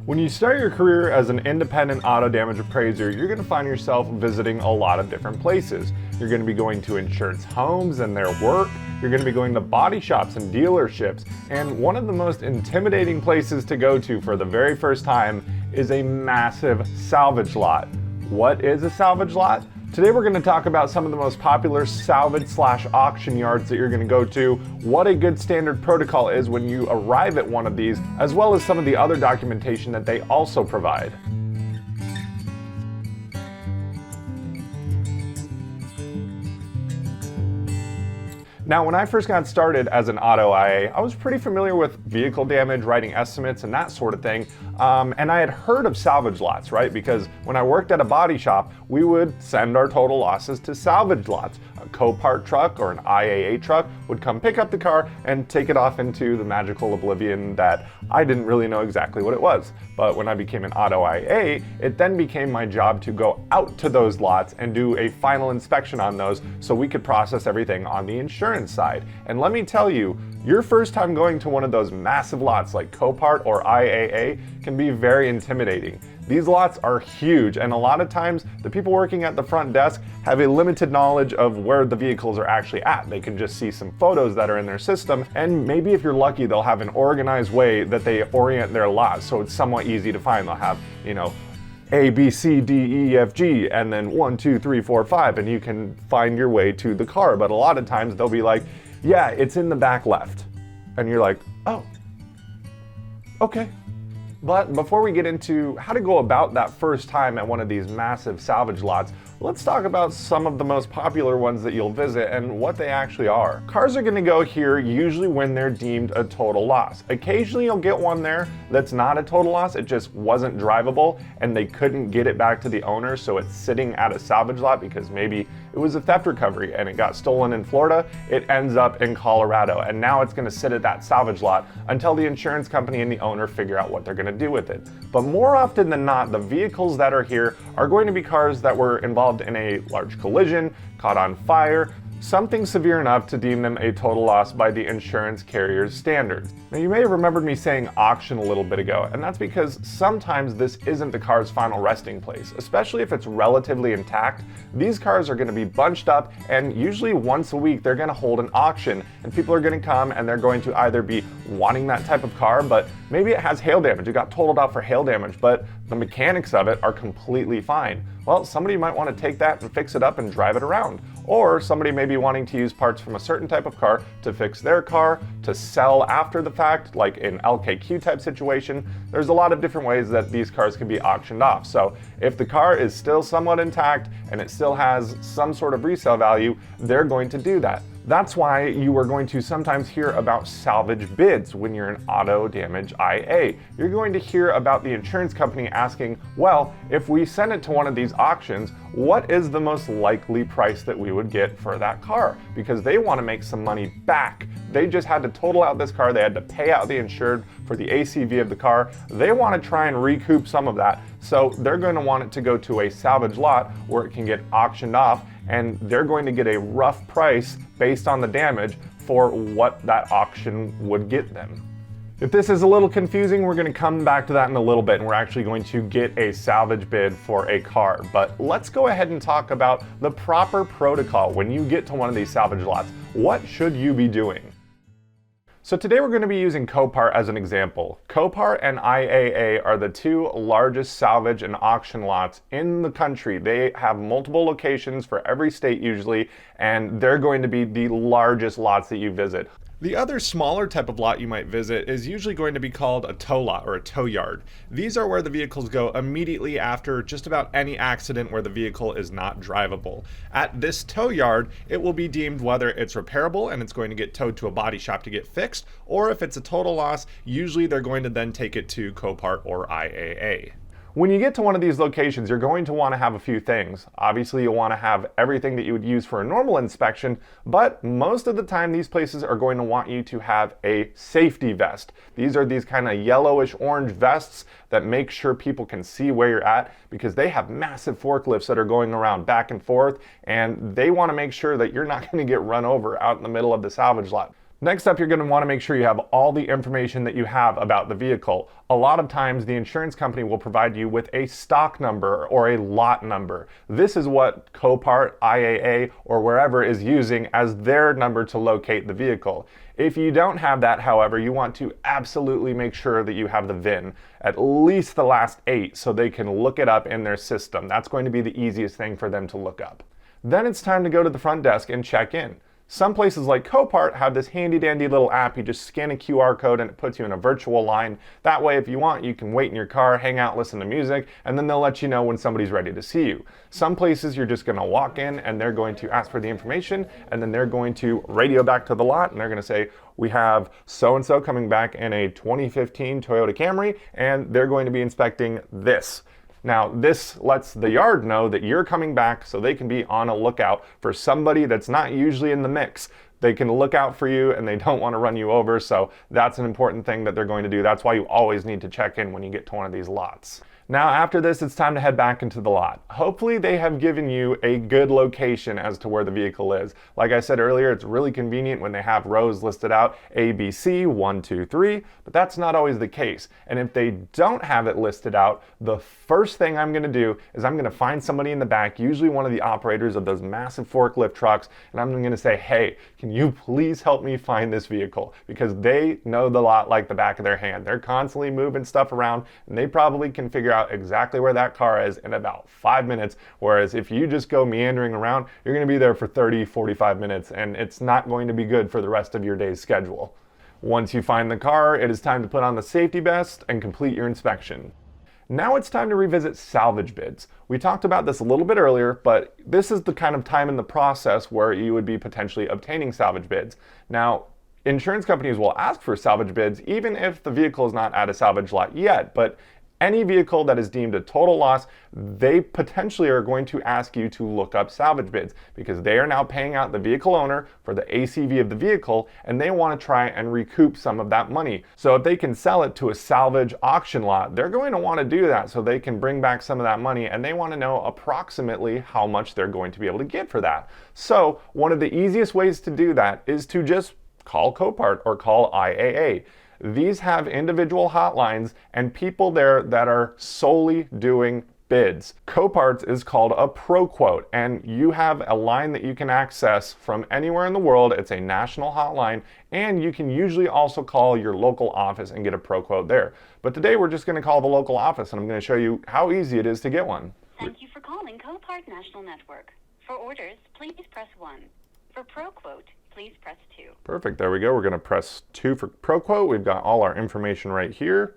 When you start your career as an independent auto damage appraiser, you're going to find yourself visiting a lot of different places. You're going to be going to insurance homes and their work. You're going to be going to body shops and dealerships. And one of the most intimidating places to go to for the very first time is a massive salvage lot. What is a salvage lot? Today we're going to talk about some of the most popular salvage/auction yards that you're going to go to, what a good standard protocol is when you arrive at one of these, as well as some of the other documentation that they also provide. Now, when I first got started as an auto IA, I was pretty familiar with vehicle damage, writing estimates, and that sort of thing. And I had heard of salvage lots, right? Because when I worked at a body shop, we would send our total losses to salvage lots. A Copart truck or an IAA truck would come pick up the car and take it off into the magical oblivion that I didn't really know exactly what it was. But when I became an auto IA, it then became my job to go out to those lots and do a final inspection on those so we could process everything on the insurance side. And let me tell you, your first time going to one of those massive lots like Copart or IAA can be very intimidating. These lots are huge, and a lot of times the people working at the front desk have a limited knowledge of where the vehicles are actually at. They can just see some photos that are in their system, and maybe if you're lucky, they'll have an organized way that they orient their lots so it's somewhat easy to find. They'll have, A, B, C, D, E, F, G, and then 1, 2, 3, 4, 5, and you can find your way to the car. But a lot of times they'll be like, yeah, it's in the back left. And you're like, oh, okay. But before we get into how to go about that first time at one of these massive salvage lots, let's talk about some of the most popular ones that you'll visit and what they actually are. Cars are going to go here usually when they're deemed a total loss. Occasionally you'll get one there that's not a total loss, it just wasn't drivable and they couldn't get it back to the owner, so it's sitting at a salvage lot because maybe it was a theft recovery and it got stolen in Florida. It ends up in Colorado and now it's going to sit at that salvage lot until the insurance company and the owner figure out what they're going to do with it. But more often than not, the vehicles that are here are going to be cars that were involved in a large collision, caught on fire, something severe enough to deem them a total loss by the insurance carrier's standards. Now, you may have remembered me saying auction a little bit ago, and that's because sometimes this isn't the car's final resting place. Especially if it's relatively intact, these cars are going to be bunched up, and usually once a week they're going to hold an auction, and people are going to come and they're going to either be wanting that type of car, but maybe it has hail damage, it got totaled out for hail damage, but the mechanics of it are completely fine. Well, somebody might want to take that and fix it up and drive it around. Or somebody may be wanting to use parts from a certain type of car to fix their car, to sell after the fact, like an LKQ type situation. There's a lot of different ways that these cars can be auctioned off. So if the car is still somewhat intact and it still has some sort of resale value, they're going to do that. That's why you are going to sometimes hear about salvage bids when you're an auto damage IA. You're going to hear about the insurance company asking, well, if we send it to one of these auctions, what is the most likely price that we would get for that car? Because they want to make some money back. They just had to total out this car. They had to pay out the insured for the ACV of the car. They want to try and recoup some of that. So they're going to want it to go to a salvage lot where it can get auctioned off, and they're going to get a rough price based on the damage for what that auction would get them. If this is a little confusing, we're going to come back to that in a little bit, and we're actually going to get a salvage bid for a car. But let's go ahead and talk about the proper protocol when you get to one of these salvage lots. What should you be doing? So today we're going to be using Copart as an example. Copart and IAA are the two largest salvage and auction lots in the country. They have multiple locations for every state usually, and they're going to be the largest lots that you visit. The other smaller type of lot you might visit is usually going to be called a tow lot or a tow yard. These are where the vehicles go immediately after just about any accident where the vehicle is not drivable. At this tow yard, it will be deemed whether it's repairable and it's going to get towed to a body shop to get fixed, or if it's a total loss, usually they're going to then take it to Copart or IAA. When you get to one of these locations, you're going to want to have a few things. Obviously, you'll want to have everything that you would use for a normal inspection, but most of the time these places are going to want you to have a safety vest. These are these kind of yellowish orange vests that make sure people can see where you're at, because they have massive forklifts that are going around back and forth, and they want to make sure that you're not going to get run over out in the middle of the salvage lot. Next up, you're going to want to make sure you have all the information that you have about the vehicle. A lot of times the insurance company will provide you with a stock number or a lot number. This is what Copart, IAA, or wherever is using as their number to locate the vehicle. If you don't have that, however, you want to absolutely make sure that you have the VIN, at least the last 8, so they can look it up in their system. That's going to be the easiest thing for them to look up. Then it's time to go to the front desk and check in. Some places like Copart have this handy dandy little app. You just scan a QR code and it puts you in a virtual line. That way, if you want, you can wait in your car, hang out, listen to music, and then they'll let you know when somebody's ready to see you. Some places you're just going to walk in and they're going to ask for the information, and then they're going to radio back to the lot and they're going to say, we have so-and-so coming back in a 2015 Toyota Camry, and they're going to be inspecting this. Now, this lets the yard know that you're coming back so they can be on a lookout for somebody that's not usually in the mix. They can look out for you and they don't want to run you over, so that's an important thing that they're going to do. That's why you always need to check in when you get to one of these lots. Now, after this, it's time to head back into the lot. Hopefully they have given you a good location as to where the vehicle is. Like I said earlier, it's really convenient when they have rows listed out, A, B, C, 1, 2, 3, but that's not always the case. And if they don't have it listed out, the first thing I'm gonna do is I'm gonna find somebody in the back, usually one of the operators of those massive forklift trucks, and I'm gonna say, hey, can you please help me find this vehicle? Because they know the lot like the back of their hand. They're constantly moving stuff around, and they probably can figure out exactly where that car is in about 5 minutes, whereas if you just go meandering around, you're going to be there for 30, 45 minutes, and it's not going to be good for the rest of your day's schedule. Once you find the car, it is time to put on the safety vest and complete your inspection. Now it's time to revisit salvage bids. We talked about this a little bit earlier, but this is the kind of time in the process where you would be potentially obtaining salvage bids. Now, insurance companies will ask for salvage bids even if the vehicle is not at a salvage lot yet, but any vehicle that is deemed a total loss, they potentially are going to ask you to look up salvage bids because they are now paying out the vehicle owner for the ACV of the vehicle, and they want to try and recoup some of that money. So if they can sell it to a salvage auction lot, they're going to want to do that so they can bring back some of that money, and they want to know approximately how much they're going to be able to get for that. So one of the easiest ways to do that is to just call Copart or call IAA. These have individual hotlines and people there that are solely doing bids. Copart's is called a pro quote, and you have a line that you can access from anywhere in the world. It's a national hotline, and you can usually also call your local office and get a pro quote there. But today we're just going to call the local office, and I'm going to show you how easy it is to get one. Thank you for calling Copart National Network. For orders, please press 1. For pro quote, please press 2. Perfect, there we go. We're going to press 2 for pro quote. We've got all our information right here.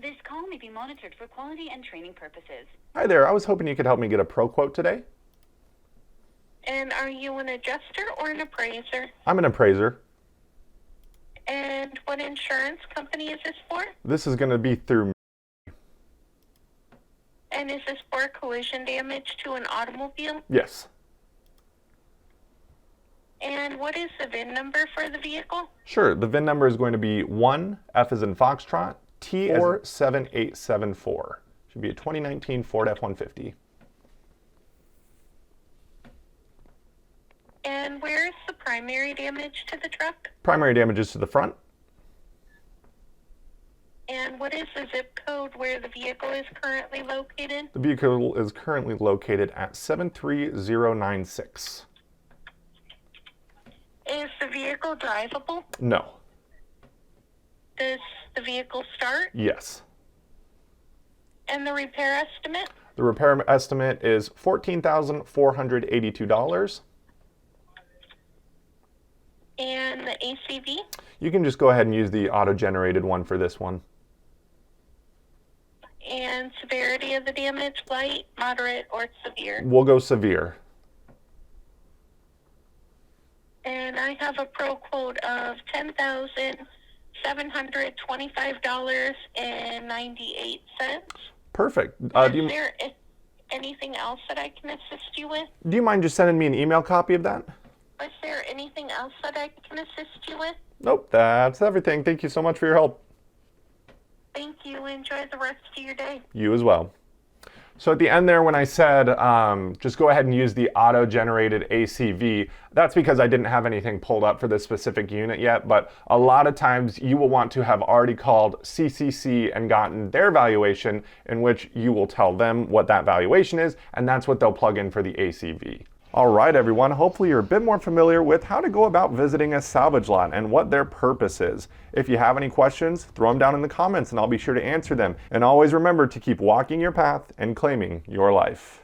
This call may be monitored for quality and training purposes. Hi there, I was hoping you could help me get a pro quote today. And are you an adjuster or an appraiser? I'm an appraiser. And what insurance company is this for? This is going to be through. And is this for collision damage to an automobile? Yes. And what is the VIN number for the vehicle? Sure, the VIN number is going to be 1, F as in Foxtrot, T as 47874. Should be a 2019 Ford F-150. And where is the primary damage to the truck? Primary damage is to the front. And what is the zip code where the vehicle is currently located? The vehicle is currently located at 73096. Is the vehicle drivable? No. Does the vehicle start? Yes. And the repair estimate? The repair estimate is $14,482. And the ACV? You can just go ahead and use the auto-generated one for this one. And severity of the damage, light, moderate, or severe? We'll go severe. And I have a pro quote of $10,725.98. Perfect. Is there anything else that I can assist you with? Do you mind just sending me an email copy of that? Is there anything else that I can assist you with? Nope, that's everything. Thank you so much for your help. Thank you. Enjoy the rest of your day. You as well. So at the end there, when I said just go ahead and use the auto-generated ACV, that's because I didn't have anything pulled up for this specific unit yet, but a lot of times you will want to have already called CCC and gotten their valuation, in which you will tell them what that valuation is, and that's what they'll plug in for the ACV. All right, everyone, hopefully you're a bit more familiar with how to go about visiting a salvage lot and what their purpose is. If you have any questions, throw them down in the comments and I'll be sure to answer them. And always remember to keep walking your path and claiming your life.